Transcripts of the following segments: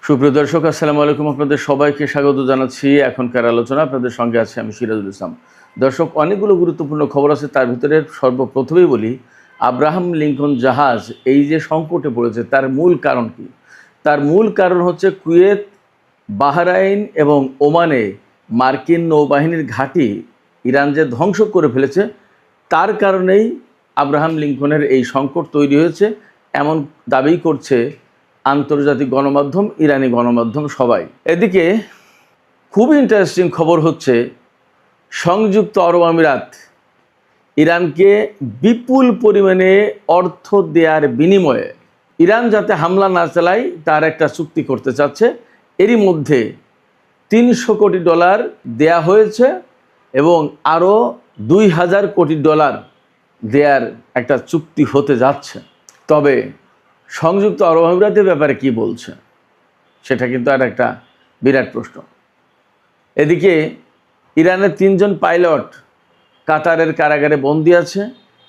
সুপ্রিয় দর্শক, আসসালামু আলাইকুম। আপনাদের সবাইকে স্বাগত জানাচ্ছি এখনকার আলোচনা। আপনাদের সঙ্গে আছে আমি সিরাজুল ইসলাম। দর্শক, অনেকগুলো গুরুত্বপূর্ণ খবর আছে, তার ভিতরে সর্বপ্রথমেই বলি, আব্রাহাম লিঙ্কন জাহাজ এই যে সংকটে পড়েছে তার মূল কারণ কি? তার মূল কারণ হচ্ছে কুয়েত, বাহরাইন এবং ওমানে মার্কিন নৌবাহিনীর ঘাঁটি ইরান যে ধ্বংস করে ফেলেছে, তার কারণেই আব্রাহাম লিঙ্কনের এই সংকট তৈরি হয়েছে, এমন দাবি করছে আন্তর্জাতিক গণমাধ্যম, ইরানি গণমাধ্যম, সবাই। এদিকে খুবই ইন্টারেস্টিং খবর হচ্ছে, সংযুক্ত আরব আমিরাত ইরানকে বিপুল পরিমাণে অর্থ দেওয়ার বিনিময়ে ইরান যাতে হামলা না চালায় তার একটা চুক্তি করতে চাচ্ছে। এরই মধ্যে $300 কোটি দেয়া হয়েছে এবং আরও $2000 কোটি দেওয়ার একটা চুক্তি হতে যাচ্ছে। তবে সংযুক্ত আরব আমিরাতের ব্যাপারে কি বলছে সেটা কিন্তু আর একটা বিরাট প্রশ্ন। এদিকে ইরানের 3 জন পাইলট কাতারের কারাগারে বন্দী আছে,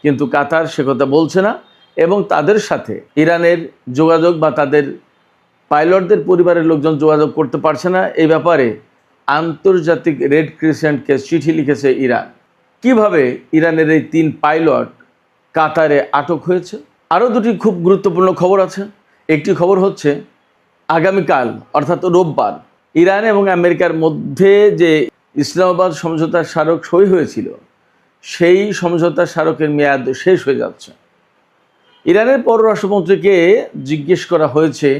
কিন্তু কাতার সে কথা বলছে না এবং তাদের সাথে ইরানের যোগাযোগ বা তাদের পাইলটদের পরিবারের লোকজন যোগাযোগ করতে পারছে না। এই ব্যাপারে আন্তর্জাতিক রেড ক্রিসেন্টকে চিঠি লিখেছে ইরান। কিভাবে ইরানের এই 3 পাইলট কাতারে আটক হয়েছে? আরও দুটি খুব গুরুত্বপূর্ণ খবর আছে। একটি খবর হচ্ছে, আগামীকাল অর্থাৎ রোববার ইরান এবং আমেরিকার মধ্যে যে ইসলামাবাদ সমঝোতার স্মারক সই হয়েছিল, সেই সমঝোতার স্মারকের মেয়াদ শেষ হয়ে যাচ্ছে। ইরানের পররাষ্ট্রমন্ত্রীকে জিজ্ঞেস করা হয়েছে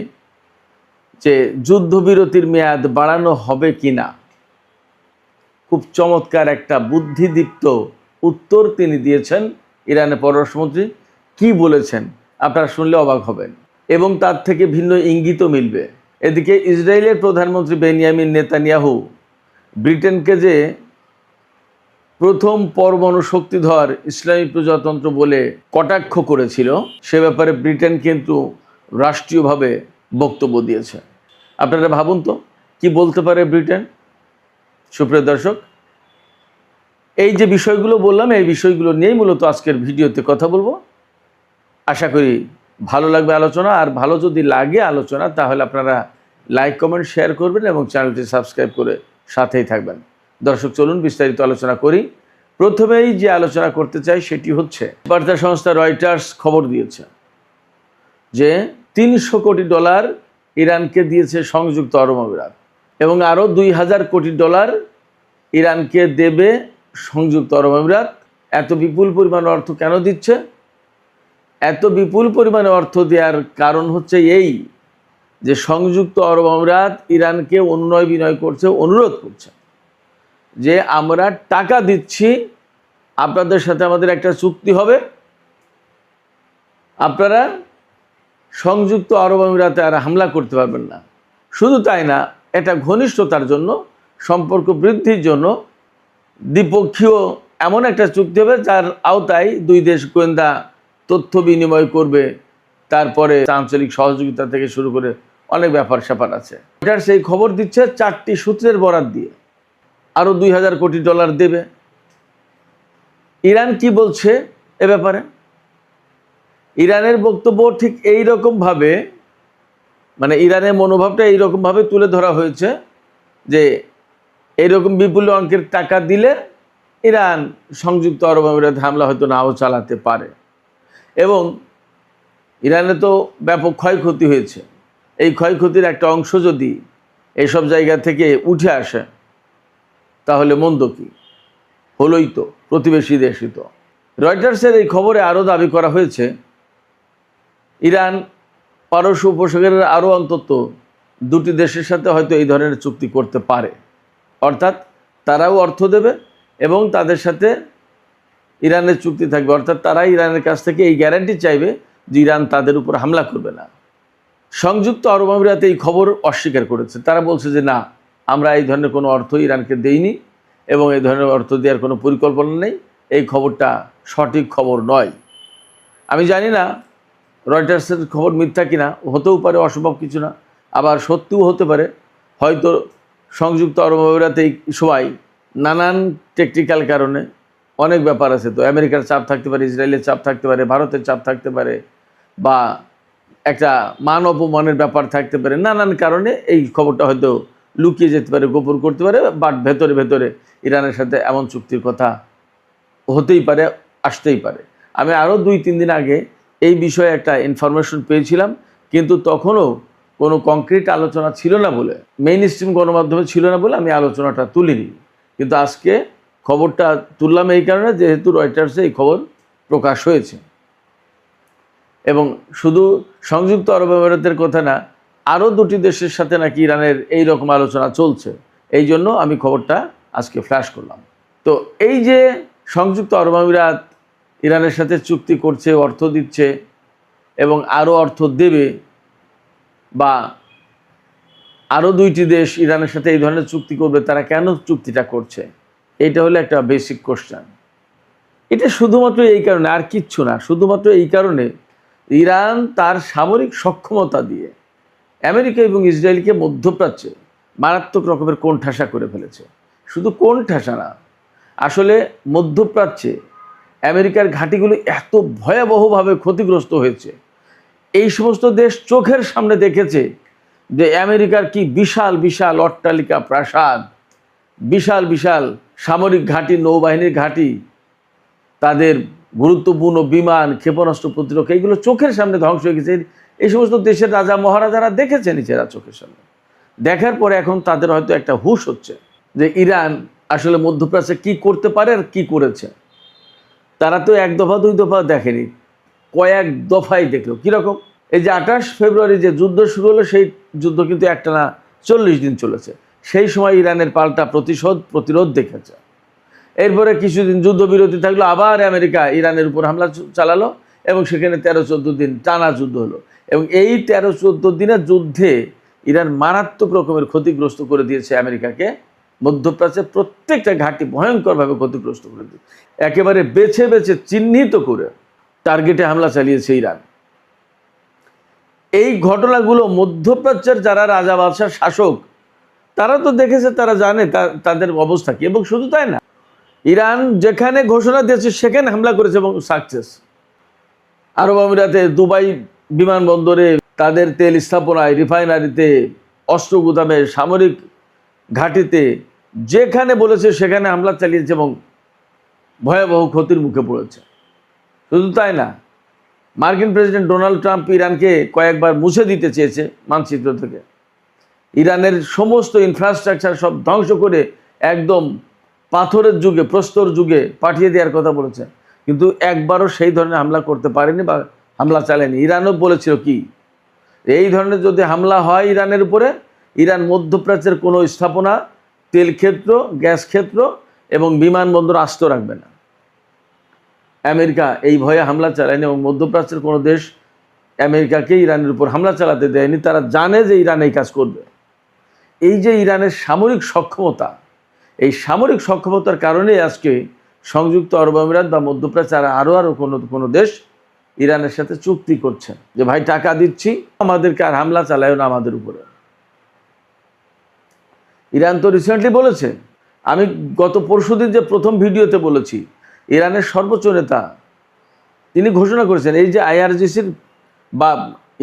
যে যুদ্ধবিরতির মেয়াদ বাড়ানো হবে কি না। খুব চমৎকার একটা বুদ্ধিদীপ্ত উত্তর তিনি দিয়েছেন। ইরানের পররাষ্ট্রমন্ত্রী কি বলেছেন আপনারা শুনলে অবাক হবেন এবং তার থেকে ভিন্ন ইঙ্গিতও মিলবে। এদিকে ইসরায়েলের প্রধানমন্ত্রী বেনিয়ামিন নেতানিয়াহু ব্রিটেনকে যে প্রথম পরমাণু শক্তিধর ইসলামী প্রজাতন্ত্র বলে কটাক্ষ করেছিল, সে ব্যাপারে ব্রিটেন কিন্তু রাষ্ট্রীয়ভাবে বক্তব্য দিয়েছে। আপনারা ভাবুন তো কি বলতে পারে ব্রিটেন। সুপ্রিয় দর্শক, এই যে বিষয়গুলো বললাম, এই বিষয়গুলো নিয়েই মূলত আজকের ভিডিওতে কথা বলবো। আশা করি ভালো লাগবে আলোচনা, আর ভালো যদি লাগে আলোচনা তাহলে আপনারা লাইক, কমেন্ট, শেয়ার করবেন এবং চ্যানেলটি সাবস্ক্রাইব করে সাথেই থাকবেন। দর্শক, চলুন বিস্তারিত আলোচনা করি। প্রথমেই যে আলোচনা করতে চাই সেটি হচ্ছে, বার্তা সংস্থা রয়টার্স খবর দিয়েছে যে $300 কোটি ইরানকে দিয়েছে সংযুক্ত আরব আমিরাত এবং আরও $2000 কোটি ইরানকে দেবে সংযুক্ত আরব আমিরাত। এত বিপুল পরিমাণ অর্থ কেন দিচ্ছে? এত বিপুল পরিমাণে অর্থ দেওয়ার কারণ হচ্ছে এই যে সংযুক্ত আরব আমিরাত ইরানকে অনুনয় বিনয় করছে, অনুরোধ করছে যে আমরা টাকা দিচ্ছি, আপনাদের সাথে আমাদের একটা চুক্তি হবে, আপনারা সংযুক্ত আরব আমিরাতে আর হামলা করতে পারবেন না। শুধু তাই না, এটা ঘনিষ্ঠতার জন্য, সম্পর্ক বৃদ্ধির জন্য দ্বিপক্ষীয় এমন একটা চুক্তি হবে যার আওতায় 2 দেশ গোয়েন্দা তথ্য বিনিময় করবে, তারপরে আঞ্চলিক সহযোগিতা থেকে শুরু করে অনেক ব্যাপার স্যাপার আছে। এটার সেই খবর দিচ্ছে 4টি সূত্রের বরাত দিয়ে আরও $2000 কোটি দেবে। ইরান কি বলছে এ ব্যাপারে? ইরানের বক্তব্য ঠিক এই রকমভাবে, মানে ইরানের মনোভাবটা এইরকমভাবে তুলে ধরা হয়েছে যে এইরকম বিপুল অঙ্কের টাকা দিলে ইরান সংযুক্ত আরব আমিরাত হামলা হয়তো নাও চালাতে পারে এবং ইরানে তো ব্যাপক ক্ষয়ক্ষতি হয়েছে। এই ক্ষয়ক্ষতির একটা অংশ যদি এইসব জায়গা থেকে উঠে আসে তাহলে মন্দ কি? হলোই তো, প্রতিবেশী দেশই তো। রয়টার্সের এই খবরে আরও দাবি করা হয়েছে, ইরান পারস্য উপসাগরের আরও অন্তত 2টি দেশের সাথে হয়তো এই ধরনের চুক্তি করতে পারে, অর্থাৎ তারাও অর্থ দেবে এবং তাদের সাথে ইরানের চুক্তি থাকবে, অর্থাৎ তারা ইরানের কাছ থেকে এই গ্যারান্টি চাইবে যে ইরান তাদের উপর হামলা করবে না। সংযুক্ত আরব আমিরাত এই খবর অস্বীকার করেছে। তারা বলছে যে না, আমরা এই ধরনের কোনো অর্থ ইরানকে দেইনি এবং এই ধরনের অর্থ দেওয়ার কোনো পরিকল্পনা নেই, এই খবরটা সঠিক খবর নয়। আমি জানি না রয়টার্সের খবর মিথ্যা কিনা, হতেও পারে, অসম্ভব কিছু না, আবার সত্যিও হতে পারে। হয়তো সংযুক্ত আরব আমিরাত এই সময় নানান টেকনিক্যাল কারণে অনেক ব্যাপার আছে, তো আমেরিকার চাপ থাকতে পারে, ইসরায়েলের চাপ থাকতে পারে, ভারতের চাপ থাকতে পারে, বা একটা মান অপমানের ব্যাপার থাকতে পারে, নানান কারণে এই খবরটা হয়তো লুকিয়ে যেতে পারে, গোপন করতে পারে, বাট ভেতরে ভেতরে ইরানের সাথে এমন চুক্তির কথা হতেই পারে, আসতেই পারে। আমি আরও 2-3 দিন আগে এই বিষয়ে একটা ইনফরমেশন পেয়েছিলাম, কিন্তু তখনও কোনো কংক্রিট আলোচনা ছিল না বলে, মেইন স্ট্রিম গণমাধ্যমে ছিল না বলে আমি আলোচনাটা তুলিনি। কিন্তু আজকে খবরটা তুললাম এই কারণে, যেহেতু রয়টার্সে এই খবর প্রকাশ হয়েছে। এবং শুধু সংযুক্ত আরব আমিরাতের কথা না, আরও 2টি দেশের সাথে নাকি ইরানের এই রকম আলোচনা চলছে। এই জন্য আমি খবরটা আজকে ফ্ল্যাশ করলাম। তো এই যে সংযুক্ত আরব আমিরাত ইরানের সাথে চুক্তি করছে, অর্থ দিচ্ছে এবং আরও অর্থ দেবে, বা আরও 2টি দেশ ইরানের সাথে এই ধরনের চুক্তি করবে, তারা কেন চুক্তিটা করছে? এইটা হলো একটা বেসিক কোশ্চেন। এটা শুধুমাত্র এই কারণে, আর কিচ্ছু না, শুধুমাত্র এই কারণে ইরান তার সামরিক সক্ষমতা দিয়ে আমেরিকা এবং ইসরায়েলকে মধ্যপ্রাচ্যে মারাত্মক রকমের কোণঠাসা করে ফেলেছে। শুধু কোণঠাসা না, আসলে মধ্যপ্রাচ্যে আমেরিকার ঘাঁটিগুলো এত ভয়াবহভাবে ক্ষতিগ্রস্ত হয়েছে। এই সমস্ত দেশ চোখের সামনে দেখেছে যে আমেরিকার কি বিশাল বিশাল অট্টালিকা, প্রাসাদ, বিশাল বিশাল সামরিক ঘাঁটি, নৌবাহিনীর ঘাঁটি, তাদের গুরুত্বপূর্ণ বিমান, ক্ষেপণাস্ত্র প্রতিরক্ষা, এগুলো চোখের সামনে ধ্বংস হয়ে গেছে। এই সমস্ত দেশের রাজা মহারাজারা দেখেছে নিজেরা চোখের সামনে। দেখার পরে এখন তাদের হয়তো একটা হুঁশ হচ্ছে যে ইরান আসলে মধ্যপ্রাচ্যে কি করতে পারে আর কি করেছে। তারা তো 1 দফা 2 দফা দেখেনি, কয়েক দফাই দেখলো। কীরকম? এই যে 28 ফেব্রুয়ারি যে যুদ্ধ শুরু হলো, সেই যুদ্ধ কিন্তু একটানা 40 দিন চলেছে। সেই সময় ইরানের পাল্টা প্রতিরোধ দেখেছে। এরপরে কিছুদিন যুদ্ধবিরতি থাকলো, আবার আমেরিকা ইরানের উপর হামলা চালালো এবং সেখানে 13-14 দিন টানা যুদ্ধ হলো। এবং এই 13-14 দিনের যুদ্ধে ইরান মারাত্মক রকমের ক্ষতিগ্রস্ত করে দিয়েছে আমেরিকাকে। মধ্যপ্রাচ্যের প্রত্যেকটা ঘাঁটি ভয়ঙ্করভাবে ক্ষতিগ্রস্ত করে দিয়েছে। একেবারে বেছে বেছে চিহ্নিত করে টার্গেটে হামলা চালিয়েছে ইরান। এই ঘটনাগুলো মধ্যপ্রাচ্যের যারা রাজা বাদশাহ শাসক, তারা তো দেখেছে, তারা জানে তাদের অবস্থা কি। এবং শুধু তাই না, ইরান যেখানে ঘোষণা দিয়েছে সেখানে হামলা করেছে এবং সাকসেস। আরব আমিরাতে দুবাই বিমানবন্দরে, তাদের তেল স্থাপনায়, রিফাইনারিতে, অস্ত্র গুদামে, সামরিক ঘাঁটিতে, যেখানে বলেছে সেখানে হামলা চালিয়েছে এবং ভয়াবহ ক্ষতির মুখে পড়েছে। শুধু তাই না, মার্কিন প্রেসিডেন্ট ডোনাল্ড ট্রাম্প ইরানকে কয়েকবার মুছে দিতে চেয়েছে মানচিত্র থেকে। ইরানের সমস্ত ইনফ্রাস্ট্রাকচার সব ধ্বংস করে একদম পাথরের যুগে, প্রস্তর যুগে পাঠিয়ে দেওয়ার কথা বলেছে, কিন্তু একবারও সেই ধরনের হামলা করতে পারেনি বা হামলা চালায়নি। ইরানও বলেছিল কি, এই ধরনের যদি হামলা হয় ইরানের উপরে, ইরান মধ্যপ্রাচ্যের কোনো স্থাপনা, তেল ক্ষেত্র, গ্যাস ক্ষেত্র এবং বিমানবন্দর আস্ত রাখবে না। আমেরিকা এই ভয়ে হামলা চালায়নি এবং মধ্যপ্রাচ্যের কোনো দেশ আমেরিকাকে ইরানের উপর হামলা চালাতে দেয়নি। তারা জানে যে ইরান এই কাজ করবে। এই যে ইরানের সামরিক সক্ষমতা, এই সামরিক সক্ষমতার কারণে আজকে সংযুক্ত আরব আমিরাত বা মধ্যপ্রাচ্যের আরও কোনো দেশ ইরানের সাথে চুক্তি করছে যে ভাই টাকা দিচ্ছি, আমাদেরকে আর হামলা চালায়ও না আমাদের উপরে। ইরান তো রিসেন্টলি বলেছে, আমি গত পরশুদিন যে প্রথম ভিডিওতে বলেছি, ইরানের সর্বোচ্চ নেতা তিনি ঘোষণা করেছেন এই যে IRGCর বা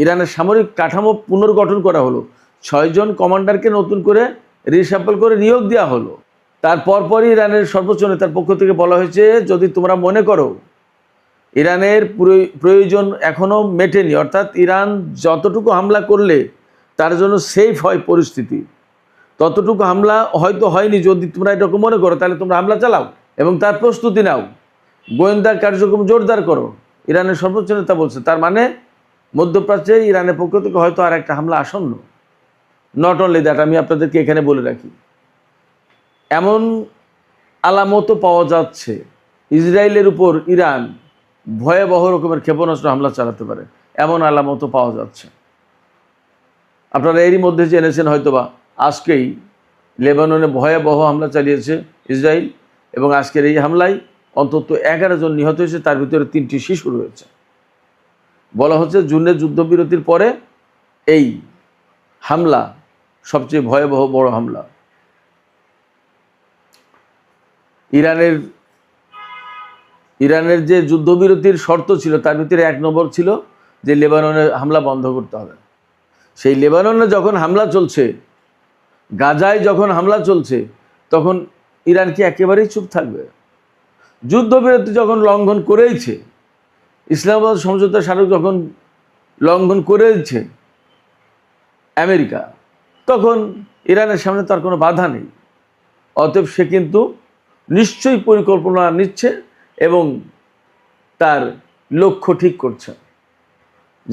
ইরানের সামরিক কাঠামো পুনর্গঠন করা হলো, 6 জন কমান্ডারকে নতুন করে রিশাফল করে নিয়োগ দেওয়া হলো। তারপরই ইরানের সর্বোচ্চ নেতার পক্ষ থেকে বলা হয়েছে, যদি তোমরা মনে করো ইরানের প্রয়োজন এখনও মেটেনি, অর্থাৎ ইরান যতটুকু হামলা করলে তার জন্য সেফ হয় পরিস্থিতি, ততটুকু হামলা হয়তো হয়নি, যদি তোমরা এরকম মনে করো তাহলে তোমরা হামলা চালাও এবং তার প্রস্তুতি নাও, গোয়েন্দা কার্যক্রম জোরদার করো, ইরানের সর্বোচ্চ নেতা বলছে। তার মানে মধ্যপ্রাচ্যে ইরানের পক্ষ থেকে হয়তো আর একটা হামলা আসন্ন। নট অনলি দ্যাট, আমি আপনাদেরকে এখানে বলে রাখি, এমন আলামতও পাওয়া যাচ্ছে ইসরায়েলের উপর ইরান ভয়াবহ রকমের ক্ষেপণাস্ত্র হামলা চালাতে পারে, এমন আলামতও পাওয়া যাচ্ছে। আপনারা এরই মধ্যে জেনেছেন হয়তোবা, আজকেই লেবাননে ভয়াবহ হামলা চালিয়েছে ইসরায়েল এবং আজকের এই হামলায় অন্তত 11 জন নিহত হয়েছে, তার ভিতরে 3টি শিশু রয়েছে। বলা হচ্ছে জুনের যুদ্ধবিরতির পরে এই হামলা সবচেয়ে ভয়াবহ বড় হামলা। ইরানের যে যুদ্ধবিরতির শর্ত ছিল তার ভিতরে 1 নম্বর ছিল যে লেবাননে হামলা বন্ধ করতে হবে। সেই লেবাননে যখন হামলা চলছে, গাজায় যখন হামলা চলছে, তখন ইরান কি একেবারেই চুপ থাকবে? যুদ্ধবিরতি যখন লঙ্ঘন করেইছে, ইসলামাবাদ সমঝোতা স্মারক যখন লঙ্ঘন করেছে আমেরিকা, তখন ইরানের সামনে তার কোনো বাধা নেই। অতএব সে কিন্তু নিশ্চয়ই পরিকল্পনা নিচ্ছে এবং তার লক্ষ্য ঠিক করছে।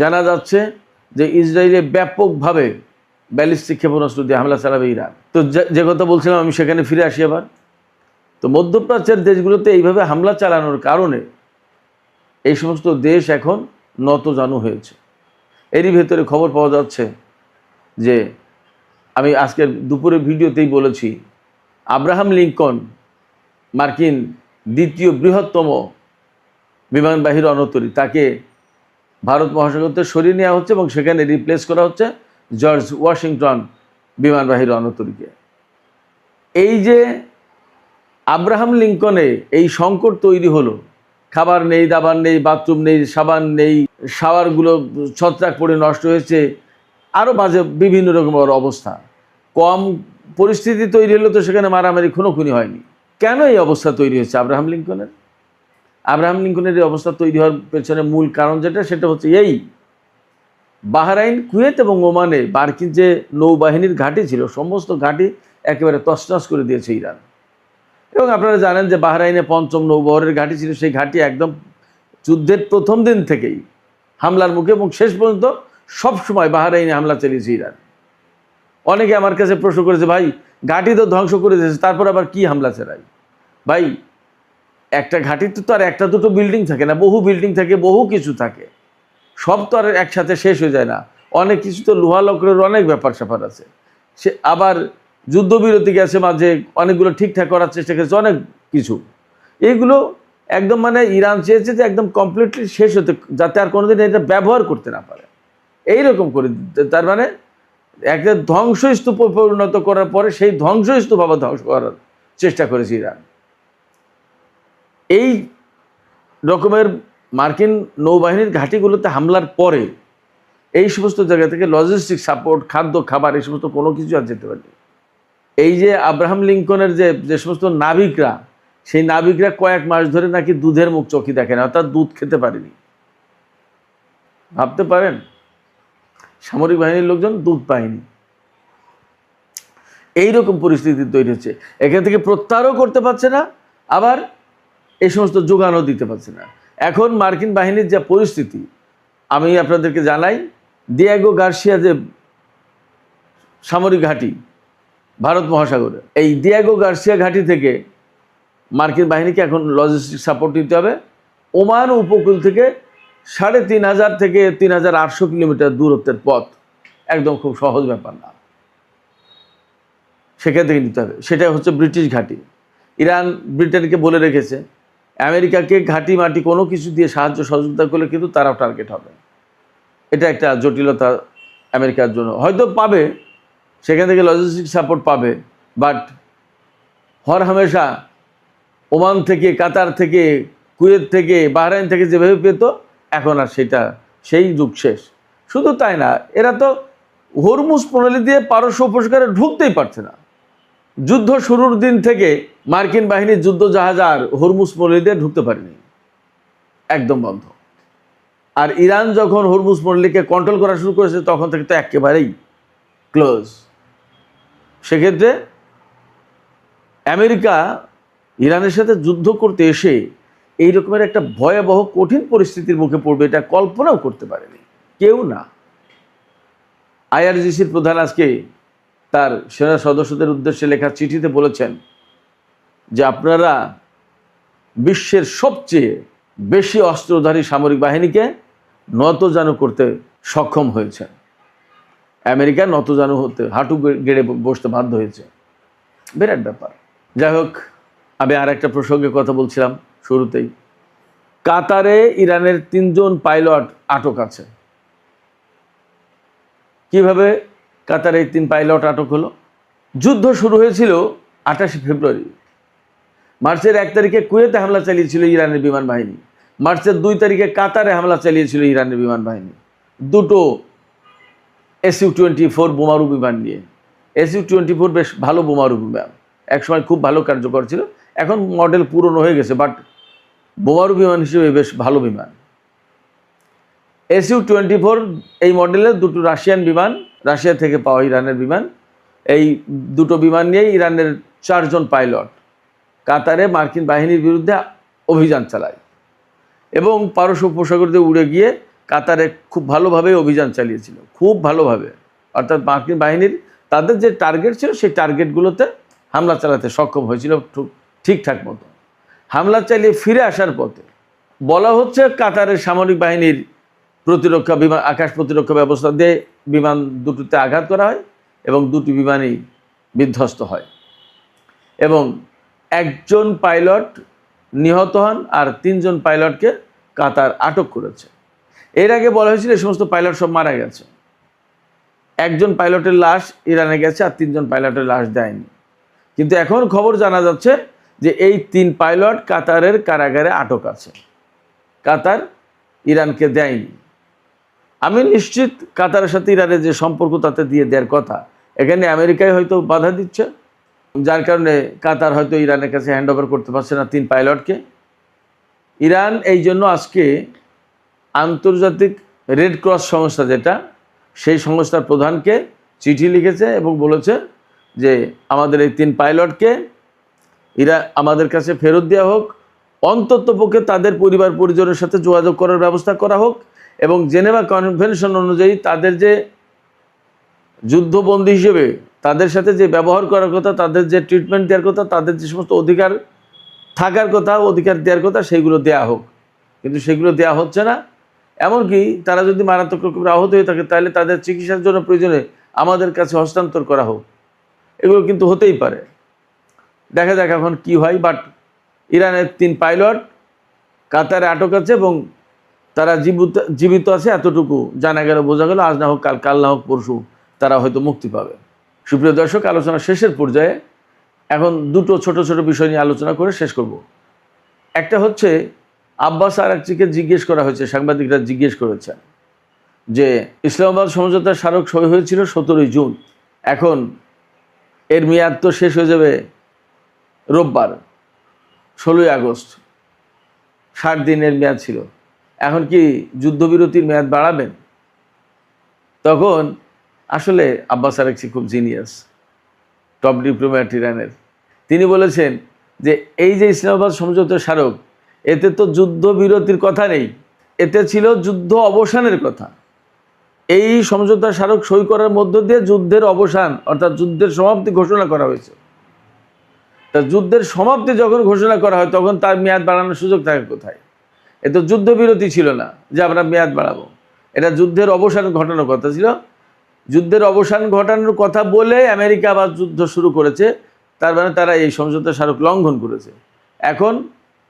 জানা যাচ্ছে যে ইসরায়েলে ব্যাপকভাবে ব্যালিস্টিক ক্ষেপণাস্ত্র দিয়ে হামলা চালাবে ইরান। তো যে কথা বলছিলাম আমি সেখানে ফিরে আসি আবার। তো মধ্যপ্রাচ্যের দেশগুলোতে এইভাবে হামলা চালানোর কারণে এই সমস্ত দেশ এখন নতজানু হয়েছে। এরই ভেতরে খবর পাওয়া যাচ্ছে যে, আমি আজকের দুপুরের ভিডিওতেই বলেছি, আব্রাহাম লিঙ্কন মার্কিন দ্বিতীয় বৃহত্তম বিমানবাহী রণতরী, তাকে ভারত মহাসাগরতে সরিয়ে নেওয়া হচ্ছে এবং সেখানে রিপ্লেস করা হচ্ছে জর্জ ওয়াশিংটন বিমানবাহী রণতরীকে। এই যে আব্রাহাম লিঙ্কনে এই সংকট তৈরি হলো, খাবার নেই, দাবার নেই, বাথরুম নেই, সাবান নেই, শাওয়ারগুলো ছত্রাক পড়ে নষ্ট হয়েছে, আরও বাজে বিভিন্ন রকমের অবস্থা। কম পরিস্থিতি তৈরি হলো তো সেখানে মারামারি খুনোখুনি হয়নি। কেন এই অবস্থা তৈরি হয়েছে আব্রাহাম লিঙ্কনের? আব্রাহাম লিঙ্কনের এই অবস্থা তৈরি হওয়ার পেছনে মূল কারণ সেটা হচ্ছে এই, বাহরাইন, কুয়েত এবং ওমানে মার্কিন যে নৌবাহিনীর ঘাঁটি ছিল, সমস্ত ঘাঁটি একেবারে তছনছ করে দিয়েছে ইরান। এবং আপনারা জানেন যে বাহরাইনে ৫ম নৌবহরের ঘাঁটি ছিল, সেই ঘাঁটি একদম যুদ্ধের প্রথম দিন থেকেই হামলার মুখে এবং শেষ পর্যন্ত সবসময় বাহরাইনে হামলা চালিয়েছে ইরান। অনেকে আমার কাছে প্রশ্ন করেছে, ভাই ঘাঁটি তো ধ্বংস করে দিয়েছে, তারপর আবার কি হামলা চালাই? ভাই, একটা ঘাঁটিতে তো আর একটা দুটো বিল্ডিং থাকে না, বহু বিল্ডিং থাকে, বহু কিছু থাকে, সব তো আর একসাথে শেষ হয়ে যায় না। অনেক কিছু তো লোহা লক্করের অনেক ব্যাপার স্যাপার আছে। সে আবার যুদ্ধবিরতি গেছে, মাঝে অনেকগুলো ঠিকঠাক করার চেষ্টা করেছে, অনেক কিছু। এইগুলো একদম ইরান চেয়েছে যে একদম কমপ্লিটলি শেষ হতে, যাতে আর কোনোদিন এটা ব্যবহার করতে না পারে, এইরকম করে। তার একটা ধ্বংসস্তূপে পরিণত করার পরে সেই ধ্বংসস্তূপ আবার ধ্বংস করার চেষ্টা করেছে ইরান। এই রকমের মার্কিন নৌবাহিনীর ঘাঁটিগুলোতে হামলার পরে এই সমস্ত জায়গা থেকে লজিস্টিক সাপোর্ট, খাদ্য, খাবার, এই সমস্ত কোনো কিছু আর যেতে পারেনি। এই যে আব্রাহাম লিঙ্কনের যে সমস্ত নাবিকরা, সেই নাবিকরা কয়েক মাস ধরে নাকি দুধের মুখ চোখে দেখে না, অর্থাৎ দুধ খেতে পারেনি। ভাবতে পারেন, সামরিক বাহিনীর লোকজন দুধ পায়নি। এইরকম পরিস্থিতি তৈরি হচ্ছে। এখান থেকে প্রত্যাহারও করতে পারছে না, আবার এই সমস্ত যোগানও দিতে পারছে না। এখন মার্কিন বাহিনীর যা পরিস্থিতি, আমি আপনাদেরকে জানাই, দিয়েগো গার্সিয়া যে সামরিক ঘাঁটি ভারত মহাসাগরে, এই দিয়েগো গার্সিয়া ঘাঁটি থেকে মার্কিন বাহিনীকে এখন লজিস্টিক সাপোর্ট দিতে হবে। ওমান উপকূল থেকে ৩,৫০০ থেকে ৩,৮০০ কিলোমিটার দূরত্বের পথ, একদম খুব সহজ ব্যাপার না, সেখান থেকে নিতে হবে। সেটা হচ্ছে ব্রিটিশ ঘাঁটি। ইরান ব্রিটেনকে বলে রেখেছে, আমেরিকাকে ঘাঁটি মাটি কোনো কিছু দিয়ে সাহায্য সহযোগিতা করলে কিন্তু তারাও টার্গেট হবে। এটা একটা জটিলতা আমেরিকার জন্য। হয়তো পাবে, সেখান থেকে লজিস্টিক সাপোর্ট পাবে, বাট হর হামেশা ওমান থেকে, কাতার থেকে, কুয়েত থেকে, বাহরাইন থেকে যেভাবে পেত, এখন আর সেই যুগ শেষ। শুধু তাই না, এরা তো হরমুজ প্রণালী দিয়ে পারস্য উপসাগরে ঢুকতেই পারছে না। যুদ্ধ শুরুর দিন থেকে মার্কিন বাহিনীর যুদ্ধ জাহাজ আর হরমুজ প্রণালী দিয়ে ঢুকতে পারেনি, একদম বন্ধ। আর ইরান যখন হরমুজ প্রণালীকে কন্ট্রোল করা শুরু করেছে, তখন থেকে তো একেবারেই ক্লোজ। সেক্ষেত্রে আমেরিকা ইরানের সাথে যুদ্ধ করতে এসে এই রকমের একটা ভয়াবহ কঠিন পরিস্থিতির মুখে পড়বে, এটা কল্পনাও করতে পারেনি কেউ না। আইআরজিসির প্রধান আজকে তার সেনা সদস্যদের উদ্দেশ্যে লেখা চিঠিতে বলেছেন যে আপনারা বিশ্বের সবচেয়ে বেশি অস্ত্রধারী সামরিক বাহিনীকে নতজানু করতে সক্ষম হয়েছে। আমেরিকা নতজানু হতে, হাঁটু গেড়ে বসতে বাধ্য হয়েছে। বিরাট ব্যাপার। যাই হোক, আমি আর একটা প্রসঙ্গে কথা বলছিলাম শুরুতেই। কাতারে ইরানের ৩ জন পাইলট আটক আছে। কিভাবে কাতারে এই ৩ পাইলট আটক হলো? যুদ্ধ শুরু হয়েছিল ২৮ ফেব্রুয়ারি। মার্চের ১ তারিখে কুয়েতে হামলা চালিয়েছিল ইরানের বিমান বাহিনী। মার্চের 2 তারিখে কাতারে হামলা চালিয়েছিল ইরানের বিমান বাহিনী, দুটো SU-24 বোমারু বিমান নিয়ে। SU-24 বেশ ভালো বোমারু বিমান, একসময় খুব ভালো কার্যকর ছিল, এখন মডেল পুরনো হয়ে গেছে, বাট বোমারু বিমান হিসেবে বেশ ভালো বিমান। SU-24 এই মডেলের দুটো রাশিয়ান বিমান, রাশিয়া থেকে পাওয়া ইরানের বিমান, এই দুটো বিমান নিয়েই ইরানের 4 জন পাইলট কাতারে মার্কিন বাহিনীর বিরুদ্ধে অভিযান চালায় এবং পারস্য উপসাগর দিয়ে উড়ে গিয়ে কাতারে খুব ভালোভাবে অভিযান চালিয়েছিল, খুব ভালোভাবে। অর্থাৎ মার্কিন বাহিনীর তাদের যে টার্গেট ছিল সেই টার্গেটগুলোতে হামলা চালাতে সক্ষম হয়েছিল ঠিকঠাক মতো। হামলা চালিয়ে ফিরে আসার পথে বলা হচ্ছে কাতারের সামরিক বাহিনীর প্রতিরক্ষা বিমান, আকাশ প্রতিরক্ষা ব্যবস্থা দিয়ে বিমান দুটোতে আঘাত করা হয় এবং দুটি বিমানই বিধ্বস্ত হয় এবং 1 জন পাইলট নিহত হন আর 3 জন পাইলটকে কাতার আটক করেছে। এর আগে বলা হয়েছিল এই সমস্ত পাইলট সব মারা গেছে, 1 জন পাইলটের লাশ ইরানে গেছে আর 3 জন পাইলটের লাশ দেয়নি। কিন্তু এখন খবর জানা যাচ্ছে যে এই 3 পাইলট কাতারের কারাগারে আটক আছে, কাতার ইরানকে দেয়নি। আমি নিশ্চিত কাতারের সাথে ইরানের যে সম্পর্ক তাতে দিয়ে দেওয়ার কথা, এখানে আমেরিকায় হয়তো বাধা দিচ্ছে, যার কারণে কাতার হয়তো ইরানের কাছে হ্যান্ড ওভার করতে পারছে না 3 পাইলটকে। ইরান এই জন্য আজকে আন্তর্জাতিক রেড ক্রস সংস্থা, যেটা সেই সংস্থার প্রধানকে চিঠি লিখেছে এবং বলেছে যে আমাদের এই 3 পাইলটকে আমাদের কাছে ফেরত দেওয়া হোক, অন্ততপক্ষে তাদের পরিবার পরিজনের সাথে যোগাযোগ করার ব্যবস্থা করা হোক এবং জেনেভা কনভেনশন অনুযায়ী তাদের যে যুদ্ধবন্দী হিসেবে তাদের সাথে যে ব্যবহার করার কথা, তাদের যে ট্রিটমেন্ট দেওয়ার কথা, তাদের যে সমস্ত অধিকার থাকার কথা, অধিকার দেওয়ার কথা, সেগুলো দেয়া হোক। কিন্তু সেগুলো দেয়া হচ্ছে না। এমনকি তারা যদি মারাত্মক রকমের আহত হয়ে থাকে তাহলে তাদের চিকিৎসার জন্য প্রয়োজনে আমাদের কাছে হস্তান্তর করা হোক। এগুলো কিন্তু হতেই পারে, দেখা যাক এখন কি হয়। বাট ইরানের 3 পাইলট কাতারে আটক আছে এবং তারা জীবিত আছে এতটুকু জানা গেল, বোঝা গেল। আজ না হোক কাল, কাল না হোক পরশু তারা হয়তো মুক্তি পাবে। সুপ্রিয় দর্শক, আলোচনা শেষের পর্যায়ে, এখন দুটো ছোট ছোট বিষয় নিয়ে আলোচনা করে শেষ করব। একটা হচ্ছে আব্বাস আরাকচিকে জিজ্ঞেস করা হয়েছে, সাংবাদিকরা জিজ্ঞেস করেছেন যে ইসলামাবাদ সমঝোতার স্মারক সই হয়েছিল 17 জুন, এখন এর মেয়াদ তো শেষ হয়ে যাবে রোববার 16 আগস্ট, 60 দিনের মেয়াদ ছিল, এখন কি যুদ্ধবিরতির মেয়াদ বাড়াবেন? তখন আসলে আব্বাস আরাকচি খুব জিনিয়াস, টপ ডিপ্লোম্যাট ইরানের, তিনি বলেছেন যে এই যে ইসলামাবাদ সমঝোতার স্মারক, এতে তো যুদ্ধবিরতির কথা নেই, এতে ছিল যুদ্ধ অবসানের কথা। এই সমঝোতার স্মারক সই করার মধ্য দিয়ে যুদ্ধের অবসান অর্থাৎ যুদ্ধের সমাপ্তি ঘোষণা করা হয়েছে। তা যুদ্ধের সমাপ্তি যখন ঘোষণা করা হয় তখন তার মেয়াদ বাড়ানোর সুযোগ থাকে কোথায়? এ তো যুদ্ধবিরতি ছিল না যে আমরা মেয়াদ বাড়াবো, এটা যুদ্ধের অবসান ঘটানোর কথা ছিল। যুদ্ধের অবসান ঘটানোর কথা বলে আমেরিকা আবার যুদ্ধ শুরু করেছে, তার মানে তারা এই সমঝোতার স্মারক লঙ্ঘন করেছে। এখন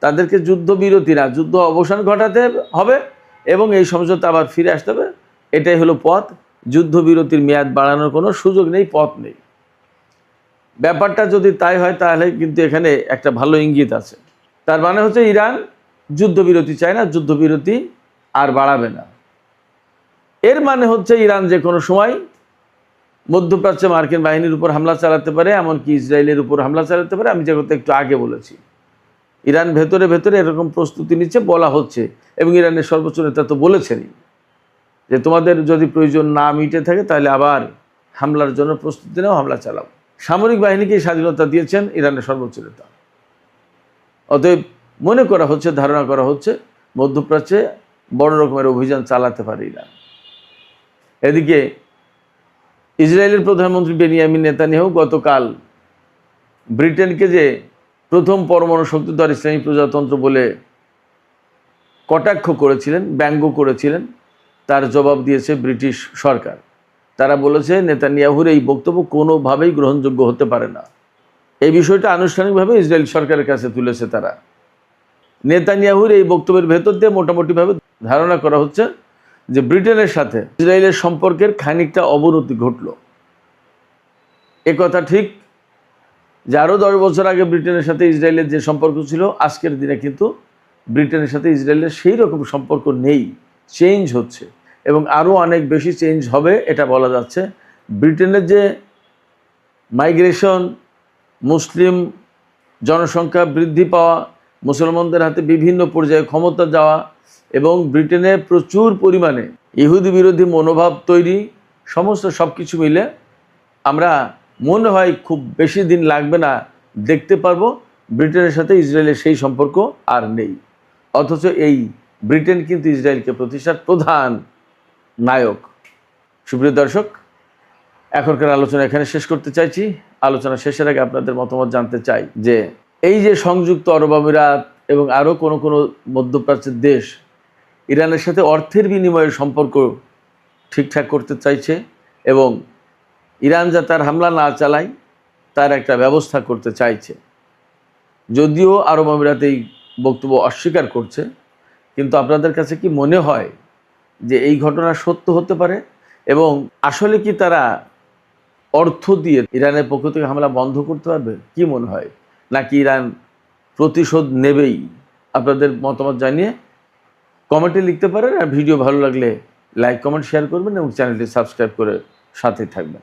তাদেরকে যুদ্ধবিরতি না, যুদ্ধ অবসান ঘটাতে হবে এবং এই সমঝোতা আবার ফিরে আসতে হবে। এটাই হলো পথ, যুদ্ধবিরতির মেয়াদ বাড়ানোর কোনো সুযোগ নেই, পথ নেই। ব্যাপারটা যদি তাই হয় তাহলে কিন্তু এখানে একটা ভালো ইঙ্গিত আছে। তার মানে হচ্ছে ইরান যুদ্ধবিরতি চায় না, যুদ্ধবিরতি আর বাড়াবে না। এর মানে হচ্ছে ইরান যে কোনো সময় মধ্যপ্রাচ্যে মার্কিন বাহিনীর উপর হামলা চালাতে পারে, এমনকি ইসরায়েলের উপর হামলা চালাতে পারে। আমি যে কথা একটু আগে বলেছি, ইরান ভেতরে ভেতরে এরকম প্রস্তুতি নিচ্ছে বলা হচ্ছে এবং ইরানের সর্বোচ্চ নেতা তো বলেছেনই যে তোমাদের যদি প্রয়োজন না মিটে থাকে তাহলে আবার হামলার জন্য প্রস্তুতি নাও, হামলা চালাও। সামরিক বাহিনীকে স্বাধীনতা দিয়েছেন ইরানের সর্বোচ্চ নেতা। অতএব মনে করা হচ্ছে, ধারণা করা হচ্ছে মধ্যপ্রাচ্যে বড় রকমের অভিযান চালাতে পারে ইরান। এদিকে ইসরায়েলের প্রধানমন্ত্রী বেনিয়ামিন নেতানিয়াহু গতকাল ব্রিটেনকে যে প্রথম পরমাণু শক্তিধর ইসলামী প্রজাতন্ত্র বলে কটাক্ষ করেছিলেন, ব্যঙ্গ করেছিলেন, তার জবাব দিয়েছে ব্রিটিশ সরকার। তারা বলেছে নেতানিয়াহুর এই বক্তব্য কোনোভাবেই গ্রহণযোগ্য হতে পারে না। এই বিষয়টা আনুষ্ঠানিকভাবে ইসরায়েল সরকারের কাছে তুলেছে তারা। নেতানিয়াহুর এই বক্তব্যের ভেতর দিয়ে মোটামুটিভাবে ধারণা করা হচ্ছে যে ব্রিটেনের সাথে ইসরায়েলের সম্পর্কের খানিকটা অবনতি ঘটল। কথা ঠিক যে আরও 10 বছর আগে ব্রিটেনের সাথে ইসরায়েলের যে সম্পর্ক ছিল, আজকের দিনে কিন্তু ব্রিটেনের সাথে ইসরায়েলের সেই রকম সম্পর্ক নেই, চেঞ্জ হচ্ছে এবং আরও অনেক বেশি চেঞ্জ হবে এটা বলা যাচ্ছে। ব্রিটেনের যে মাইগ্রেশন, মুসলিম জনসংখ্যা বৃদ্ধি পাওয়া, মুসলমানদের হাতে বিভিন্ন পর্যায়ে ক্ষমতা যাওয়া এবং ব্রিটেনে প্রচুর পরিমাণে ইহুদি বিরোধী মনোভাব তৈরি, সমস্ত সব কিছু মিলে আমরা মনে হয় খুব বেশি দিন লাগবে না দেখতে পারবো ব্রিটেনের সাথে ইসরায়েলের সেই সম্পর্ক আর নেই। অথচ এই ব্রিটেন কিন্তু ইসরায়েলকে প্রতিষ্ঠার প্রধান নায়ক। সুপ্রিয় দর্শক, এখনকার আলোচনা এখানে শেষ করতে চাইছি। আলোচনা শেষের আগে আপনাদের মতামত জানতে চাই যে এই যে সংযুক্ত আরব আমিরাত এবং আরও কোনো কোনো মধ্যপ্রাচ্যের দেশ ইরানের সাথে অর্থের বিনিময়ে সম্পর্ক ঠিকঠাক করতে চাইছে এবং ইরান যাতে তার হামলা না চালায় তার একটা ব্যবস্থা করতে চাইছে, যদিও আরব আমিরাত এই বক্তব্য অস্বীকার করছে, কিন্তু আপনাদের কাছে কি মনে হয় যে এই ঘটনা সত্য হতে পারে এবং আসলে কি তারা অর্থ দিয়ে ইরানের পক্ষ থেকে হামলা বন্ধ করতে পারবে? কি মনে হয়, নাকি ইরান প্রতিশোধ নেবেই? আপনাদের মতামত জানিয়ে কমেন্টে লিখতে পারেন। আর ভিডিও ভালো লাগলে লাইক, কমেন্ট, শেয়ার করবেন এবং চ্যানেলটি সাবস্ক্রাইব করে সাথেই থাকবেন।